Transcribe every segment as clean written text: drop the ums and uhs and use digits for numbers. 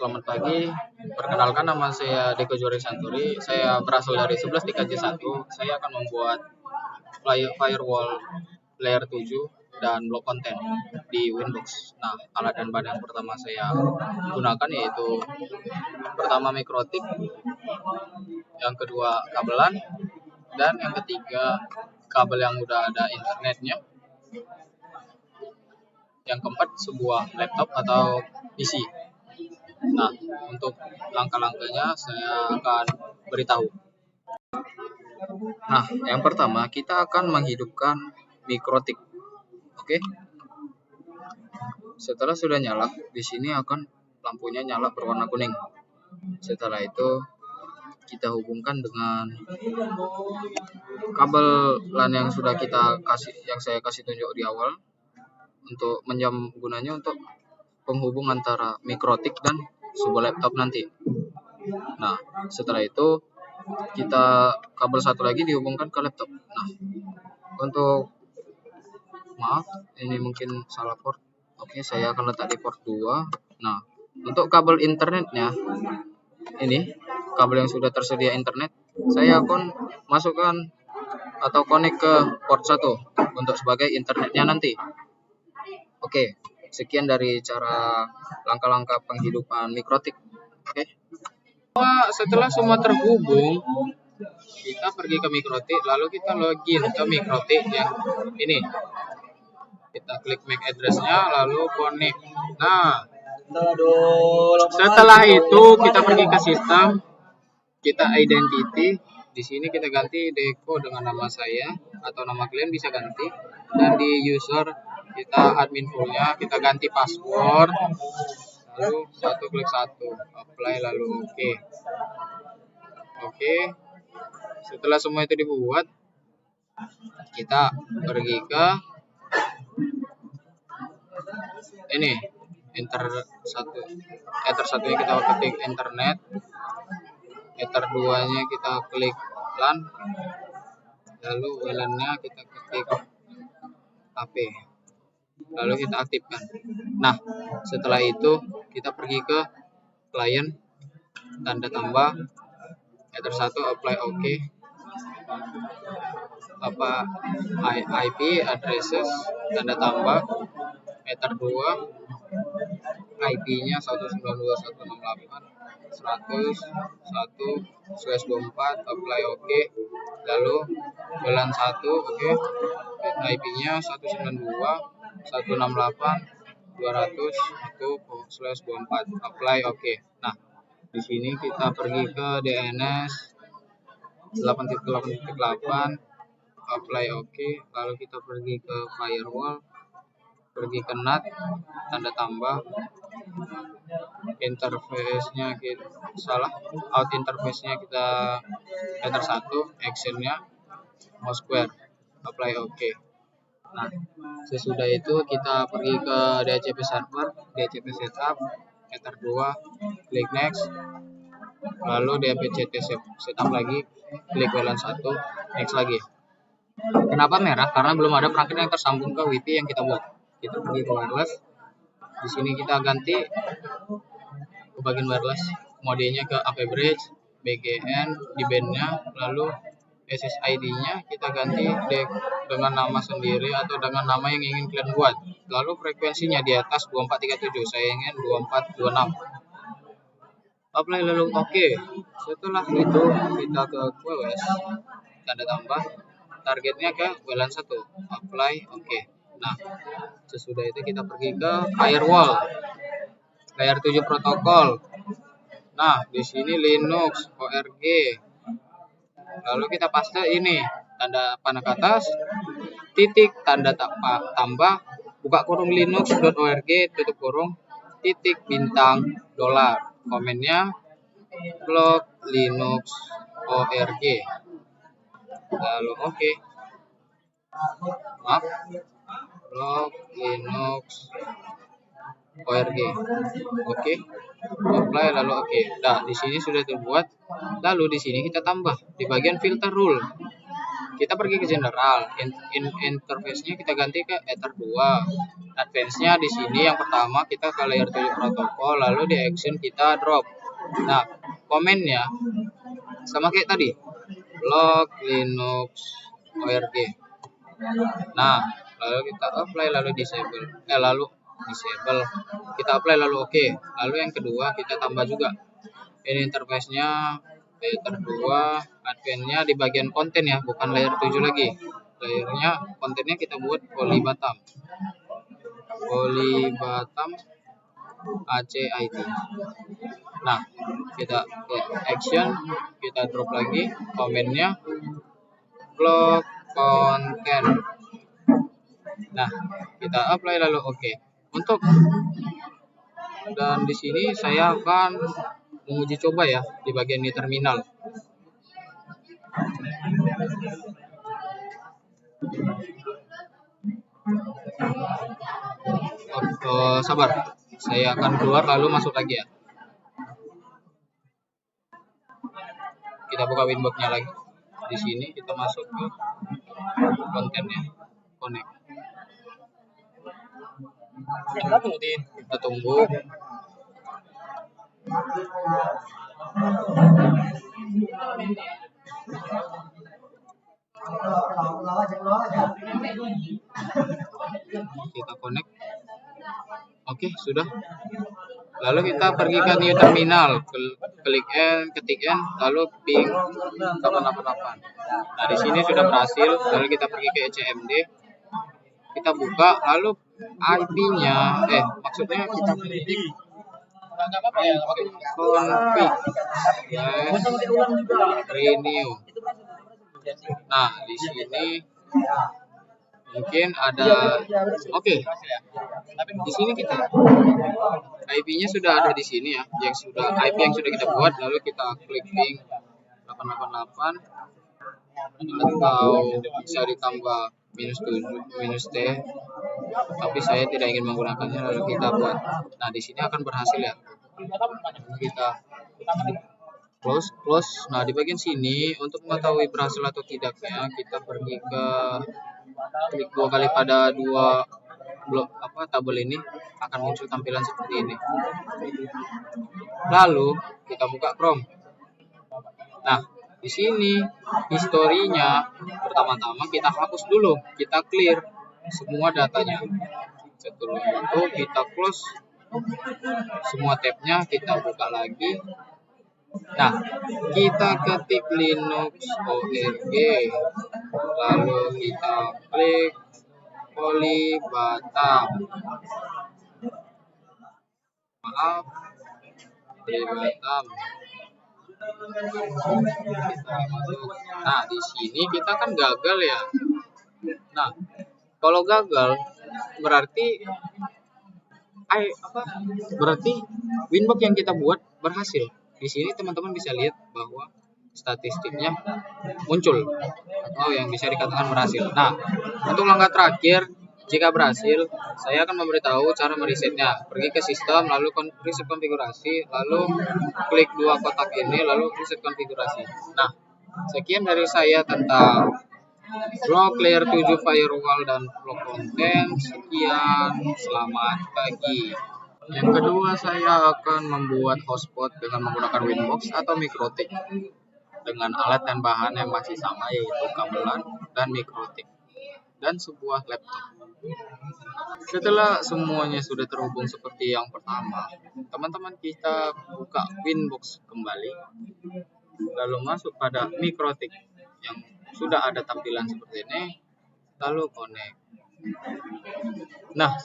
Selamat pagi, perkenalkan nama saya Deko Jori Santuri. Saya berasal dari 11 TKJ1. Saya akan membuat firewall layer 7 dan block content di Winbox. Nah, alat dan bahan yang pertama saya gunakan yaitu pertama mikrotik, yang kedua kabelan, dan yang ketiga kabel yang udah ada internetnya. Yang keempat sebuah laptop atau PC. Nah, untuk langkah-langkahnya saya akan beritahu. Nah, yang pertama kita akan menghidupkan mikrotik. Oke. Setelah sudah nyala, di sini akan lampunya nyala berwarna kuning. Setelah itu kita hubungkan dengan kabel LAN yang sudah saya kasih tunjuk di awal untuk gunanya untuk penghubung antara mikrotik dan sebuah laptop nanti. Nah, setelah itu kita kabel satu lagi dihubungkan ke laptop. Nah, maaf, ini mungkin salah port. Oke, saya akan letak di port 2. Nah, untuk kabel internetnya, ini kabel yang sudah tersedia internet, saya akan masukkan atau connect ke port 1 untuk sebagai internetnya nanti. Oke, sekian dari cara langkah-langkah penghidupan mikrotik. Oke. Setelah semua terhubung, kita pergi ke mikrotik, lalu kita login ke mikrotik yang ini. Kita klik MAC address-nya, lalu connect. Nah, setelah itu kita pergi ke sistem, kita identity. Di sini kita ganti Deko dengan nama saya atau nama kalian bisa ganti. Dan di user kita admin full-nya, kita ganti password. Lalu klik satu, apply lalu oke. Oke. Setelah semua itu dibuat, kita pergi ke ini enter satunya kita ketik internet, enter 2-nya kita klik LAN, lalu WLAN-nya kita ketik HP, lalu kita aktifkan. Nah, setelah itu kita pergi ke client, tanda tambah, enter 1 apply oke. IP addresses, tanda tambah, enter 2, IP-nya 192.168.100.1/24, apply oke. Lalu WLAN 1 oke. IP-nya 192.168.200.1/24, apply oke. Nah, di sini kita pergi ke DNS 8.8.8, apply oke. Lalu kita pergi ke firewall, pergi ke NAT, tanda tambah, interface-nya kita out interface-nya kita enter 1, action-nya mau square, apply oke. Nah, sesudah itu kita pergi ke DHCP server, DHCP setup, enter 2, klik next, lalu DHCP setup lagi, klik WLAN 1, next lagi. Kenapa merah? Karena belum ada perangkat yang tersambung ke WiFi yang kita buat. Kita pergi ke wireless. Di sini kita ganti ke bagian wireless, modenya ke AP bridge, BGN di bandnya, lalu SSID-nya kita ganti dengan nama sendiri atau dengan nama yang ingin kalian buat. Lalu frekuensinya di atas 2437, saya ingin 2426. Apply lalu oke. Setelah itu kita ke QoS, tanda tambah, targetnya ke WLAN 1, apply oke. Nah, sesudah itu kita pergi ke firewall layer 7 protokol. Nah, di sini Linux ORG. Lalu kita paste ini tanda panah ke atas, titik tanda tambah, buka kurung linux.org, tutup kurung, titik bintang $. Komennya blog Linux ORG. Lalu oke. Maaf. Blog Linux ORG. Oke. Apply lalu oke. Nah, di sini sudah terbuat. Lalu di sini kita tambah di bagian filter rule. kita pergi ke general, interface-nya kita ganti ke Ether 2. Advance-nya di sini yang pertama kita ke layer 7 protokol, lalu di action kita drop. Nah, komennya sama kayak tadi, log linux org. Nah, lalu kita apply lalu disable, kita apply lalu oke. Lalu yang kedua kita tambah juga ini interface-nya Ether 2, advance-nya di bagian konten ya, bukan layer 7 lagi. Layernya kontennya kita buat poly bottom ACIT. Nah, kita ke action, kita drop lagi komennya blog konten. Nah, kita apply lalu oke. Dan di sini saya akan menguji coba ya di bagian di terminal. Sabar, saya akan keluar lalu masuk lagi ya. Kita buka Winbox-nya lagi. Di sini kita masuk ke kontennya, connect. Kita tunggu. Kita connect. Oke, sudah. Lalu kita pergi ke new terminal, klik N, ketik N, lalu ping 888. Nah, di sini sudah berhasil. Lalu kita pergi ke ECMD, kita buka, lalu IP-nya, maksudnya kita ketik config renew. Nah, di sini mungkin ada, oke. Di sini kita IP-nya sudah ada di sini ya, IP yang sudah kita buat. Lalu kita klik ping 888 atau bisa ditambah -7 -T, tapi saya tidak ingin menggunakannya. Lalu kita buat. Nah, di sini akan berhasil ya. Kita close. Nah, di bagian sini untuk mengetahui berhasil atau tidaknya, kita pergi ke klik 2 kali pada 2 blok tabel ini, akan muncul tampilan seperti ini. Lalu kita buka Chrome. Nah, di sini historinya pertama-tama kita hapus dulu, kita clear semua datanya. Setelah itu kita close semua tabnya, kita buka lagi. Nah, kita ketik linux org, lalu kita klik poly bottom, kita masuk. Nah, di sini kita kan gagal ya. Nah, kalau gagal berarti Winbox yang kita buat berhasil. Di sini teman-teman bisa lihat bahwa statistiknya muncul atau yang bisa dikatakan berhasil. Nah, untuk langkah terakhir, jika berhasil, saya akan memberitahu cara meresetnya. Pergi ke sistem, lalu reset konfigurasi, lalu klik 2 kotak ini, lalu reset konfigurasi. Nah, sekian dari saya tentang blok layer 7 firewall dan blok konten. Sekian, selamat pagi. Yang kedua, saya akan membuat hotspot dengan menggunakan Winbox atau MikroTik dengan alat dan bahan yang masih sama, yaitu gamelan dan MikroTik dan sebuah laptop. Setelah semuanya sudah terhubung seperti yang pertama, teman-teman kita buka Winbox kembali, lalu masuk pada MikroTik yang sudah ada tampilan seperti ini, lalu connect. Nah,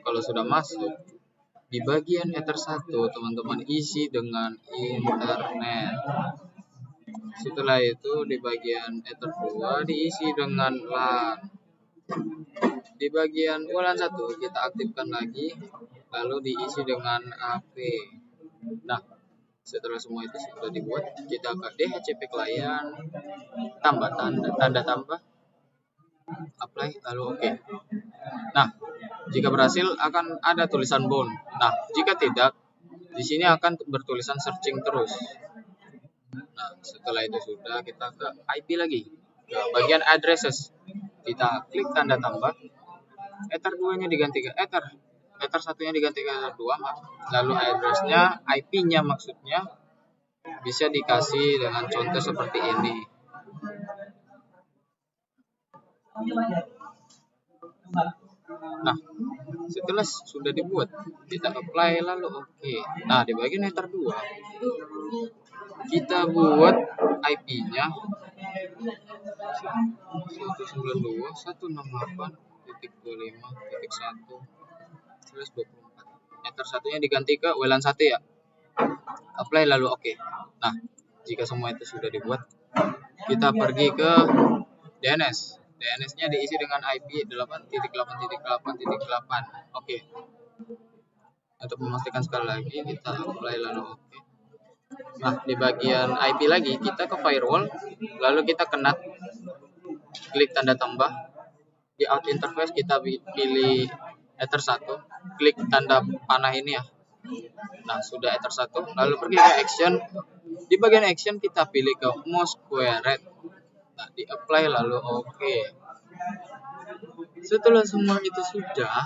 kalau sudah masuk, di bagian Ether 1 teman-teman isi dengan internet. Setelah itu di bagian Ether 2 diisi dengan LAN. Di bagian WLAN 1 kita aktifkan lagi, lalu diisi dengan AP. Nah, setelah semua itu sudah dibuat, kita ke DHCP client, tambah tanda tambah, apply, lalu oke. Nah, jika berhasil akan ada tulisan bound. Nah, jika tidak, di sini akan bertulisan searching terus. Nah, setelah itu sudah, kita ke IP lagi. ke bagian addresses. Kita klik tanda tambah, Ether 2-nya diganti ke Ether 1-nya diganti ke Ether 2, lalu address-nya, IP-nya maksudnya bisa dikasih dengan contoh seperti ini. Nah, setelah sudah dibuat, kita apply lalu oke. Nah, di bagian Ether 2 kita buat IP-nya 192.168.25.1/24. Ether 1-nya diganti ke WLAN 1 ya. Apply lalu oke. Nah, jika semua itu sudah dibuat, kita pergi ke DNS. DNS-nya diisi dengan IP 8.8.8.8. Oke. Untuk memastikan sekali lagi, kita apply lalu oke. Nah, di bagian IP lagi, kita ke firewall, lalu kita connect, klik tanda tambah. Di out interface kita pilih Ether 1, klik tanda panah ini ya. Nah, sudah Ether 1, lalu pergi ke action. Di bagian action kita pilih ke Mosquared. Nah, di apply lalu oke. Setelah semua itu sudah,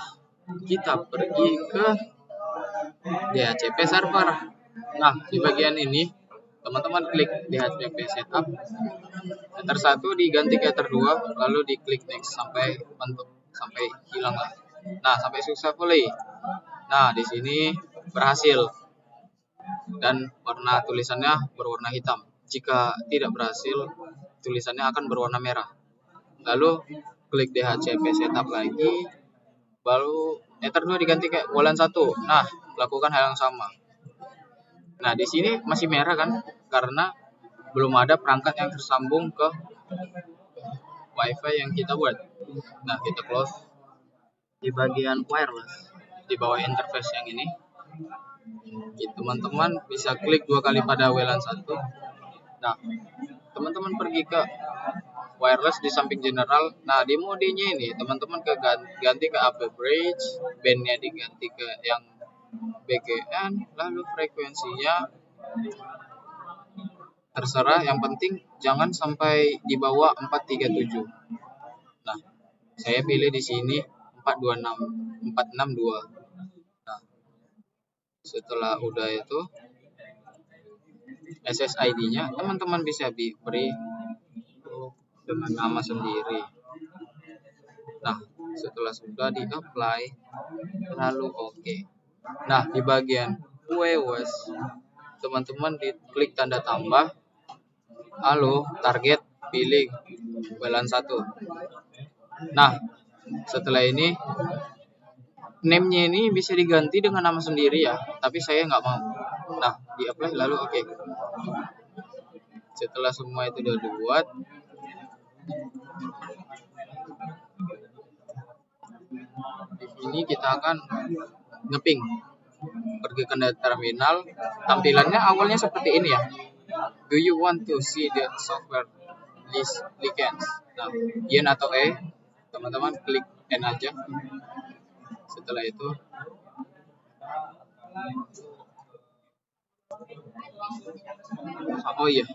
kita pergi ke DHCP server. Nah, di bagian ini teman-teman klik DHCP setup. Ether 1 diganti ke Ether 2, lalu diklik next sampai hilang lah. Nah, sampai successfully. Nah, di sini berhasil dan warna tulisannya berwarna hitam. Jika tidak berhasil, tulisannya akan berwarna merah. Lalu klik DHCP setup lagi, baru Ether 2 diganti ke WLAN 1. Nah, lakukan hal yang sama. Nah, di sini masih merah kan? Karena belum ada perangkat yang tersambung ke WiFi yang kita buat. Nah, kita close. Di bagian wireless, di bawah interface yang ini, teman-teman bisa klik 2 kali pada WLAN 1. Nah, teman-teman pergi ke wireless di samping general. Nah, di modenya ini teman-teman ganti ke AP bridge, bandnya diganti ke yang BGN, lalu frekuensinya terserah, yang penting jangan sampai di bawah 437. Nah, saya pilih di sini 462. Nah, setelah udah itu SSID-nya teman-teman bisa beri dengan nama sendiri. Nah, setelah sudah di-apply lalu oke. Nah, di bagian WWS teman-teman diklik tanda tambah, lalu target pilih WLAN 1. Nah, setelah ini name-nya ini bisa diganti dengan nama sendiri ya, tapi saya nggak mau. Nah, di-apply lalu oke. Setelah semua itu sudah dibuat, di sini kita akan ngeping, pergi ke terminal. Tampilannya awalnya seperti ini ya. Do you want to see the software list license? Nah, yen atau teman-teman klik N aja. Setelah itu oh iya,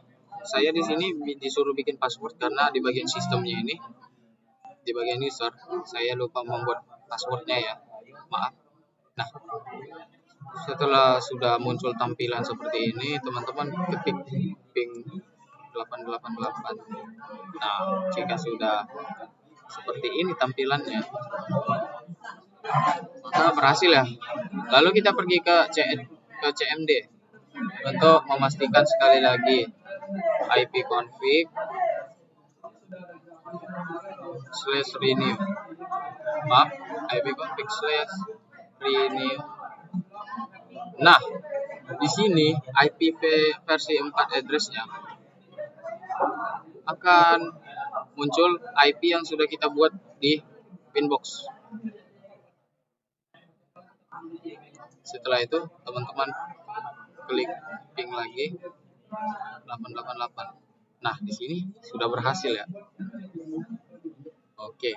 saya di sini disuruh bikin password karena di bagian sistemnya ini, di bagian user, saya lupa membuat passwordnya ya, maaf. Nah, setelah sudah muncul tampilan seperti ini, teman-teman ketik ping 888. Nah, jika sudah seperti ini tampilannya, maka berhasil ya. Lalu kita pergi ke CMD untuk memastikan sekali lagi IP config /renew. Maaf, IP config /renew. Nah, di sini IP versi 4 address-nya akan muncul IP yang sudah kita buat di pinbox. Setelah itu teman-teman klik ping lagi 888. Nah, di sini sudah berhasil ya. Oke.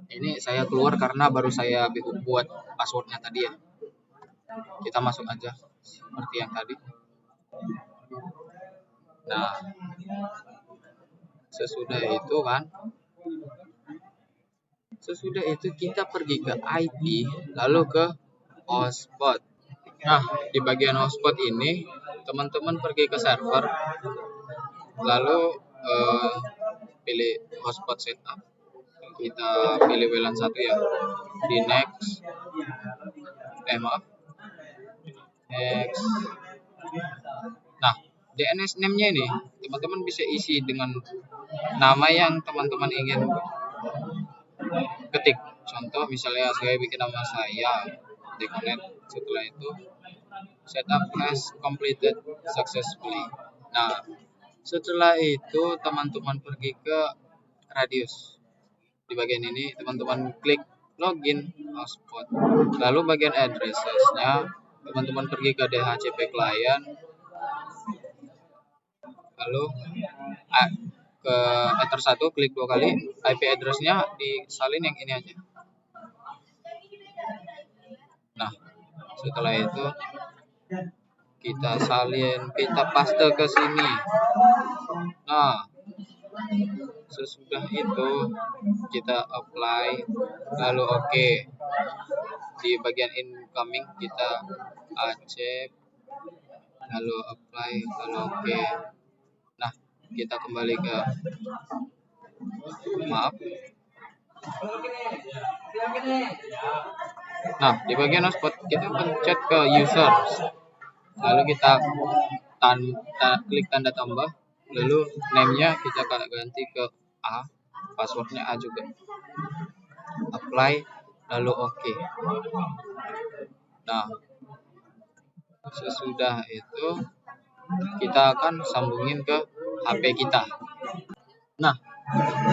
Ini saya keluar karena baru saya buat passwordnya tadi ya. Kita masuk aja seperti yang tadi. Nah, sesudah itu kita pergi ke IP, lalu ke hotspot. Nah, di bagian hotspot ini teman-teman pergi ke server, lalu pilih hotspot setup. Kita pilih WLAN 1 ya. Di next. Next. Nah, DNS name-nya ini teman-teman bisa isi dengan nama yang teman-teman ingin ketik. Contoh misalnya saya bikin nama saya di connect. Setelah itu setup has completed successfully. Nah, setelah itu teman-teman pergi ke radius. Di bagian ini teman-teman klik login hotspot. Lalu bagian addressesnya teman-teman pergi ke DHCP client. Lalu ke Ether 1 klik 2 kali, IP address-nya disalin yang ini aja. Nah, setelah itu kita salin, kita paste ke sini. Nah, sesudah itu kita apply, lalu oke. Di bagian incoming kita accept, lalu apply, lalu oke. Nah, kita kembali ke Nah, di bagian hotspot kita pencet ke users, lalu kita klik tanda tambah, lalu name-nya kita ganti ke A, passwordnya A juga, apply, lalu oke. Nah, sesudah itu kita akan sambungin ke HP kita. Nah,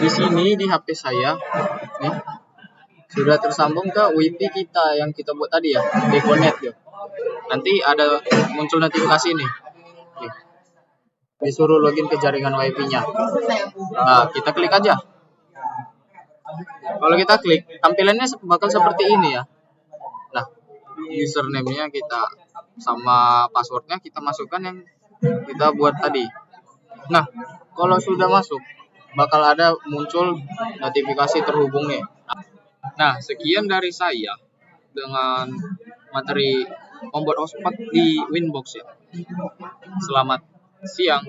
di sini di HP saya nih sudah tersambung ke WiFi kita yang kita buat tadi ya, di connect ya. Nanti ada muncul notifikasi nih. Disuruh login ke jaringan WiFi-nya. Nah, kita klik aja. Kalau kita klik, tampilannya bakal seperti ini ya. Nah, username-nya kita sama passwordnya kita masukkan yang kita buat tadi. Nah, kalau sudah masuk, bakal ada muncul notifikasi terhubung nih. Nah, sekian dari saya dengan materi membuat hotspot di Winbox ya. Selamat siang.